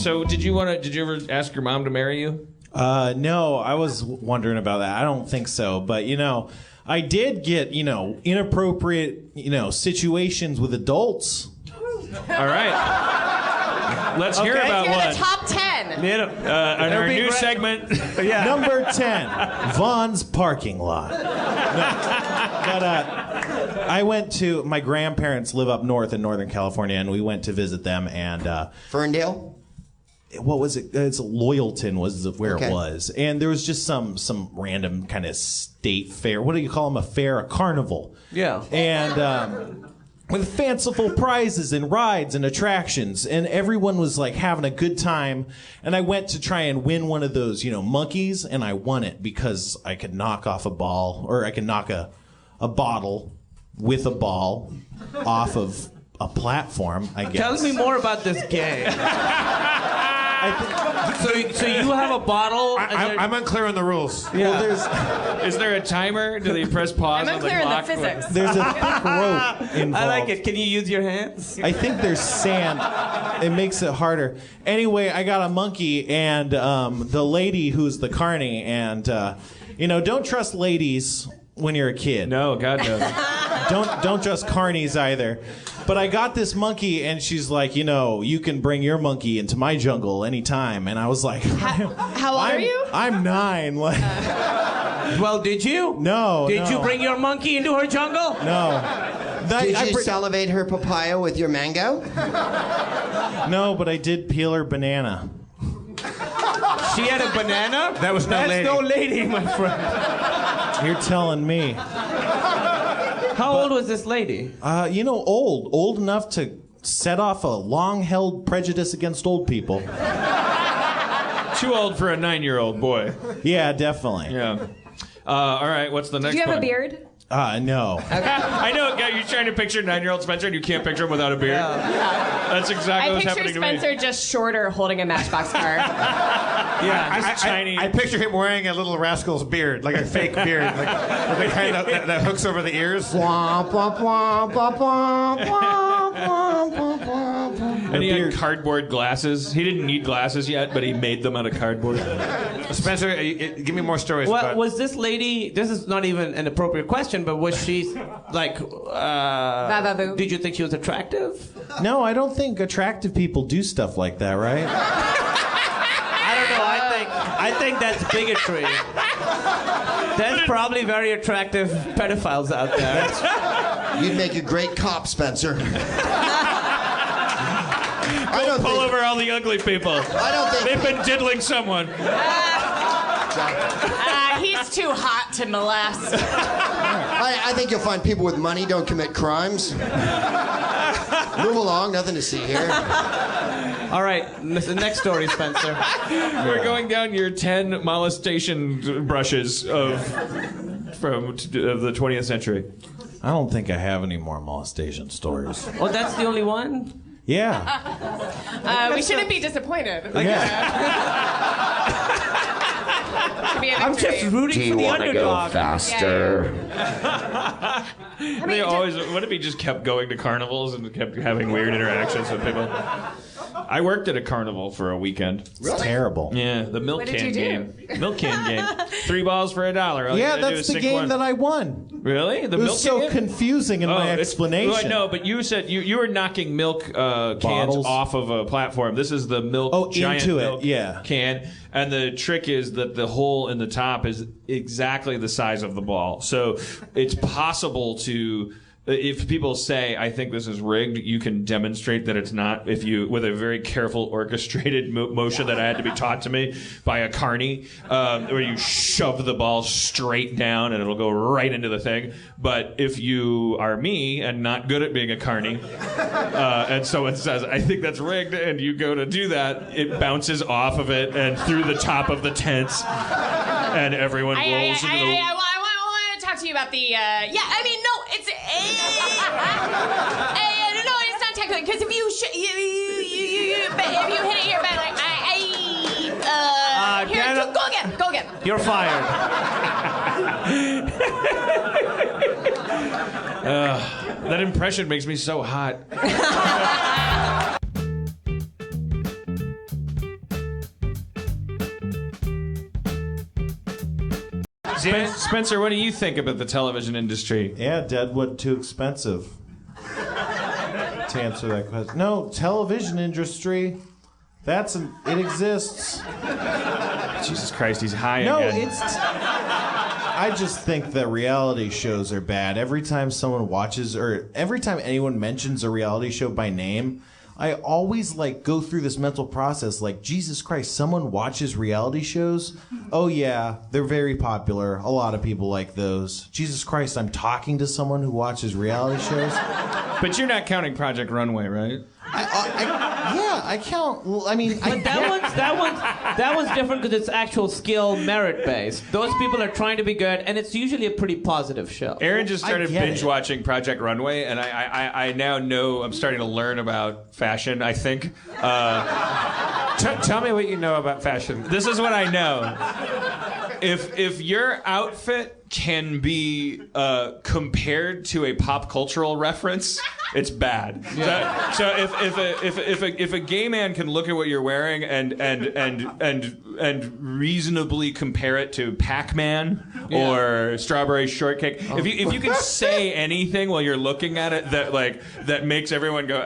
So did you ever ask your mom to marry you? No, I was wondering about that. I don't think so. But, I did get, inappropriate, situations with adults. All right. Let's hear about You're one. the top 10. On our new segment. Number 10, Vaughns Parking Lot. No, but I went to, my grandparents live up north in Northern California, and we went to visit them, and... Ferndale? What was it? It's Loyalton was where it was. And there was just some random kind of state fair. What do you call them? A fair? A carnival. Yeah. And... with fanciful prizes and rides and attractions, and everyone was like having a good time. And I went to try and win one of those, monkeys, and I won it because I could knock off a ball, or I could knock a bottle with a ball off of a platform, I guess. Tell me more about this game. So you have a bottle. I'm unclear on the rules. Yeah. Well, is there a timer? Do they press pause I'm on the unclear clock? in the physics. there's a thick rope involved. I like it. Can you use your hands? I think there's sand. It makes it harder. Anyway, I got a monkey, and the lady who's the carny, and don't trust ladies when you're a kid. No, God no. Don't trust carnies either. But I got this monkey, and she's like, you can bring your monkey into my jungle anytime. And I was like, How old are you? I'm 9. Like, Well, did you? no. Did you bring your monkey into her jungle? No. Did you salivate her papaya with your mango? No, but I did peel her banana. She had a banana? That was no lady. That's no lady, my friend. You're telling me. How old was this lady? Old enough to set off a long-held prejudice against old people. Too old for a 9-year-old boy. Yeah, definitely. Yeah. All right, what's the next Do you have one? a beard? No. I know, you're trying to picture 9-year-old Spencer, and you can't picture him without a beard. That's exactly what's happening to me. I picture Spencer just shorter holding a Matchbox car. Yeah, tiny. I picture him wearing a little rascal's beard, like a fake beard, like the kind that hooks over the ears. And he had cardboard glasses. He didn't need glasses yet, but he made them out of cardboard. Spencer, give me more stories. Well, was this lady? This is not even an appropriate question, but was she like? Bababoo. Did you think she was attractive? No, I don't think attractive people do stuff like that, right? I don't know. I think that's bigotry. There's probably very attractive pedophiles out there. You'd make a great cop, Spencer. Pull over all the ugly people. I don't think They've been diddling someone. He's too hot to molest. I think you'll find people with money don't commit crimes. Move along, nothing to see here. All right, the next story, Spencer. We're going down your 10 molestation brushes of the 20th century. I don't think I have any more molestation stories. Oh, that's the only one? Yeah. We shouldn't be disappointed. I'm just rooting for the underdog. Faster. They always. What if he just kept going to carnivals and kept having weird interactions with people? I worked at a carnival for a weekend. It's terrible. Yeah, the milk What did can you do? game. Milk can game. 3 balls for $1. All Yeah, you gotta do that's is the sink game one. that I won. Really? The It milk was so can game? confusing in my explanation. Well, no, but you said you were knocking milk cans Bottles. off of a platform. This is the milk giant into it, milk yeah. can. And the trick is that the hole in the top is exactly the size of the ball. So it's possible to... If people say, I think this is rigged, you can demonstrate that it's not with a very careful orchestrated motion that I had to be taught to me by a carny, where you shove the ball straight down and it'll go right into the thing. But if you are me and not good at being a carny, and someone says, I think that's rigged, and you go to do that, it bounces off of it and through the top of the tents, and everyone rolls into the... I want to talk to you about the, it's, no, it's not technically, because if you hit it here, but like, go again. You're fired. That impression makes me so hot. Spencer, what do you think about the television industry? Yeah, Deadwood too expensive. To answer that question. No, television industry. It exists. Jesus Christ, he's high No, again. I just think that reality shows are bad. Every time someone watches, or every time anyone mentions a reality show by name, I always go through this mental process Jesus Christ, someone watches reality shows? Oh yeah, they're very popular. A lot of people like those. Jesus Christ, I'm talking to someone who watches reality shows? But you're not counting Project Runway, right? I count. Well, I mean, But that one's different because it's actual skill, merit based. Those people are trying to be good, and it's usually a pretty positive show. Aaron just started get binge watching Project Runway, and I now know I'm starting to learn about fashion. I think. Tell me what you know about fashion. This is what I know. If your outfit can be compared to a pop cultural reference, it's bad. Yeah. So if a gay man can look at what you're wearing and reasonably compare it to Pac-Man or Strawberry Shortcake, if you can say anything while you're looking at it that makes everyone go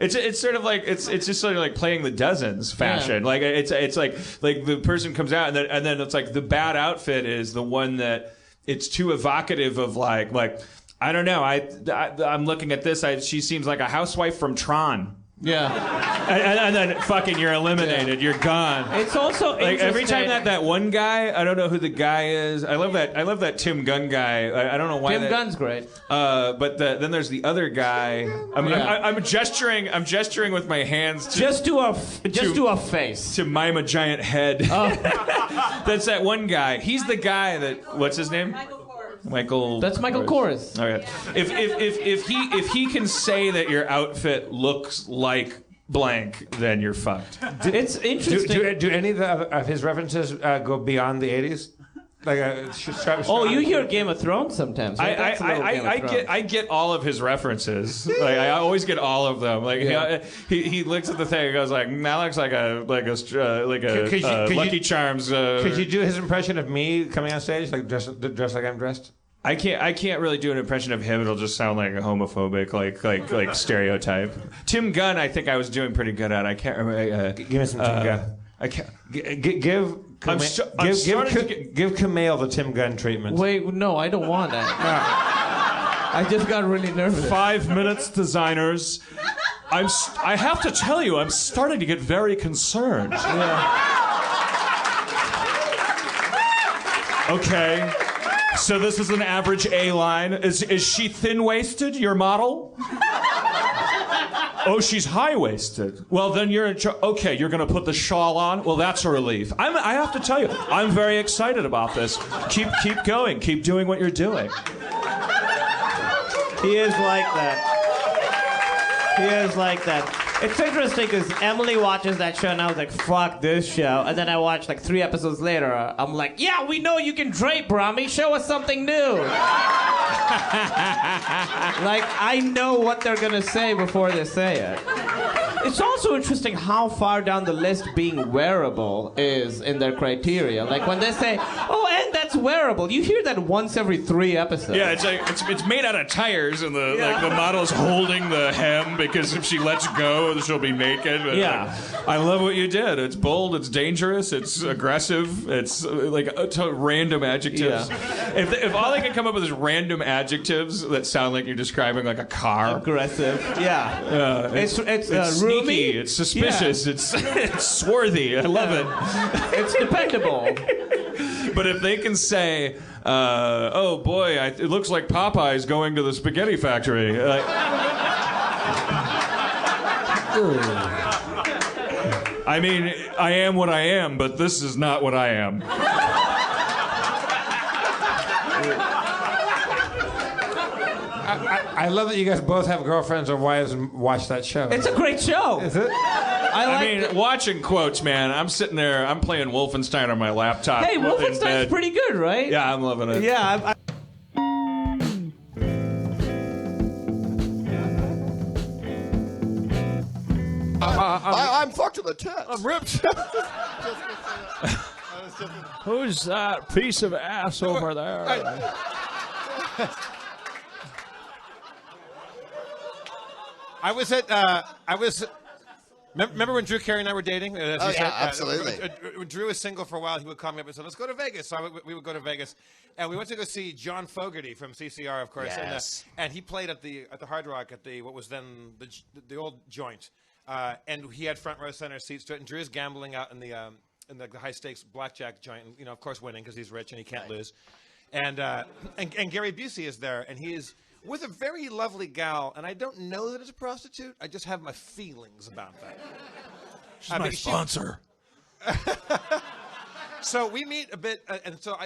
it's sort of like it's just sort of like playing the dozens fashion. Like it's like the person comes out and then it's like the bad outfit is the one that it's too evocative of like I don't know. I'm looking at this. She seems like a housewife from Tron. Yeah. And then fucking you're eliminated. Yeah. You're gone. It's also like every time that one guy, I don't know who the guy is. I love that Tim Gunn guy. I don't know why. Tim Gunn's great. But then there's the other guy. I'm gesturing with my hands to just do a face to mime a giant head. Oh. That's that one guy. He's the guy that what's his name? Michael. That's Michael Kors. Okay. If he can say that your outfit looks like blank, then you're fucked. It's interesting. Do any of his references go beyond the 80s? You hear Game of Thrones sometimes. Right? I get all of his references. Like I always get all of them. Like he looks at the thing and goes like, "That looks like a Lucky Charms." Could you do his impression of me coming on stage, like dressed like I'm dressed? I can't really do an impression of him. It'll just sound like a homophobic, like stereotype. Tim Gunn, I think I was doing pretty good at. I can't remember. Give me some Tim Gunn. I can't give Kumail the Tim Gunn treatment. Wait, no, I don't want that. I just got really nervous. 5 minutes, designers. I have to tell you, I'm starting to get very concerned. Yeah. Okay. So this is an average A-line. Is she thin-waisted, your model? Oh, she's high-waisted. Well, then you're in charge. Okay, you're going to put the shawl on? Well, that's a relief. I have to tell you, I'm very excited about this. Keep going. Keep doing what you're doing. He is like that. It's interesting because Emily watches that show and I was like, fuck this show. And then I watched 3 episodes later. I'm like, yeah, we know you can drape, Rami. Show us something new. I know what they're going to say before they say it. It's also interesting how far down the list being wearable is in their criteria. Like when they say, oh, and that's wearable, you hear that once every 3 episodes. Yeah, it's made out of tires, and the model's holding the hem because if she lets go, she'll be naked. But I love what you did. It's bold, it's dangerous, it's aggressive, it's random adjectives. Yeah. If all they can come up with is random adjectives that sound like you're describing like a car. Aggressive. Yeah. It's sneaky, it's suspicious, it's swarthy. I love it. It's dependable. But if they can say, oh boy, it looks like Popeye's going to the spaghetti factory. I mean, I am what I am, but this is not what I am. I love that you guys both have girlfriends or wives and watch that show. It's a great show. Is it? I mean, watching quotes, man. I'm sitting there, I'm playing Wolfenstein on my laptop. Hey, Wolfenstein's pretty good, right? Yeah, I'm loving it. Yeah, I'm fucked to the tits. I'm ripped. Who's that piece of ass over there? Remember when Drew Carey and I were dating? Oh, yeah, absolutely. When Drew was single for a while, he would call me up and say, let's go to Vegas. So we would go to Vegas. And we went to go see John Fogerty from CCR, of course. Yes. And he played at the Hard Rock at what was then the old joint. And he had front row center seats to it. And Drew's gambling out in the high stakes blackjack joint. And, of course, winning because he's rich and he can't lose. And Gary Busey is there. And he is with a very lovely gal, and I don't know that it's a prostitute. I just have my feelings about that. She's my sponsor. So we meet a bit, and so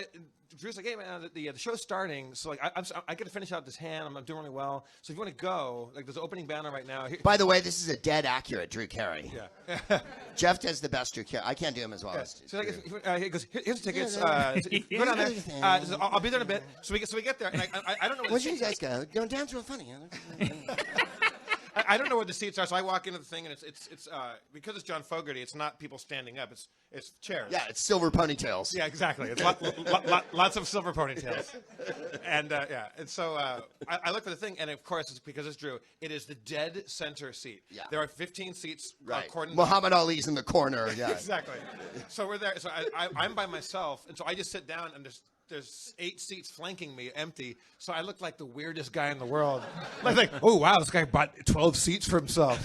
Drew's like, "Hey man, the show's starting, so like I get to finish out this hand. I'm doing really well. So if you want to go, like there's an opening banner right now." By the way, this is a dead accurate Drew Carey. Yeah. Jeff does the best Drew Carey. I can't do him as well as So like, Drew. he goes, "Here's the tickets. Go down there. So I'll be there in a bit." So we get there, and I don't know. Where'd you guys go? Going down's real funny. I don't know where the seats are, so I walk into the thing, and it's because it's John Fogerty. It's not people standing up. It's chairs. Yeah, it's silver ponytails. Yeah, exactly. It's lots of silver ponytails. And and so I look for the thing, and of course, it's because it's Drew. It is the dead center seat. Yeah. There are 15 seats. Right. According Muhammad Ali's in the corner. Yeah. Exactly. So we're there. So I'm by myself, and so I just sit down, and there's 8 seats flanking me, empty. So I look like the weirdest guy in the world. Like, oh wow, this guy bought 12 seats for himself.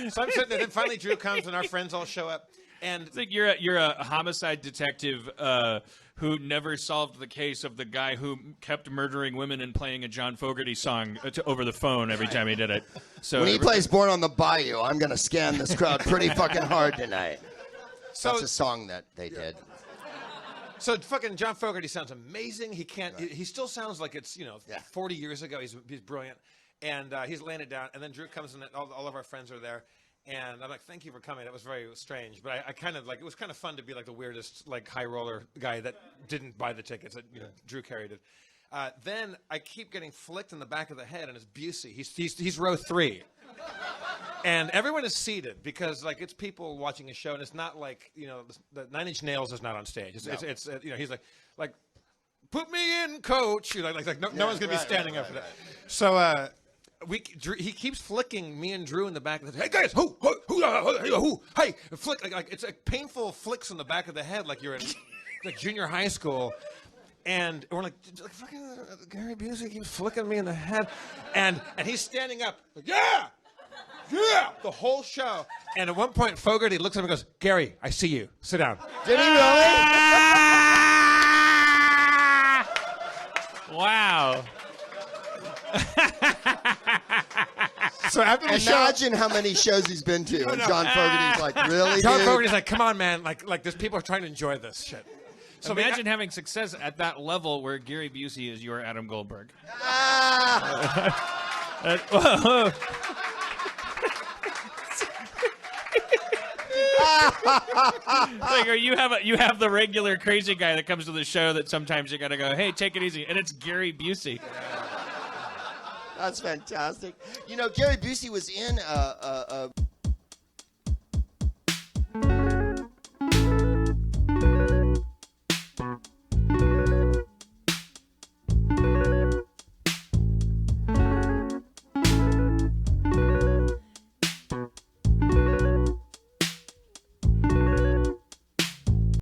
So I'm sitting there. Then finally, Drew comes, and our friends all show up. And It's like you're a homicide detective who never solved the case of the guy who kept murdering women and playing a John Fogerty song over the phone every time he did it. So When he plays Born on the Bayou, I'm going to scan this crowd pretty fucking hard tonight. so That's a song that they did. So fucking John Fogerty sounds amazing. He can't. He still sounds like it's 40 years ago. He's brilliant, and he's laying it down. And then Drew comes in. And all of our friends are there, and I'm like, "Thank you for coming." That was very strange, but I kind of like it was kind of fun to be like the weirdest like high roller guy that didn't buy the tickets that Drew Carey did. Then I keep getting flicked in the back of the head, and it's Busey. He's row 3. And everyone is seated because, like, it's people watching a show, and it's not like the 9 Inch Nails is not on stage. It's he's like, put me in, coach. No one's gonna be standing up for that. So he keeps flicking me and Drew in the back of the head. Hey guys, who, hey, flick like it's like painful flicks in the back of the head, like you're in like junior high school. And we're like fucking Gary Busey keeps flicking me in the head, and he's standing up, like, yeah, the whole show. And at one point, Fogerty looks at him and goes, "Gary, I see you. Sit down." Did he really? wow. So after the show, Imagine how many shows he's been to, and John Fogerty's like, really, John dude? Fogerty's like, "Come on, man! Like there's people trying to enjoy this shit." So Imagine having success at that level where Gary Busey is your Adam Goldberg. Like, or you have the regular crazy guy that comes to the show that sometimes you gotta go, "Hey, take it easy," and it's Gary Busey. That's fantastic. Gary Busey was in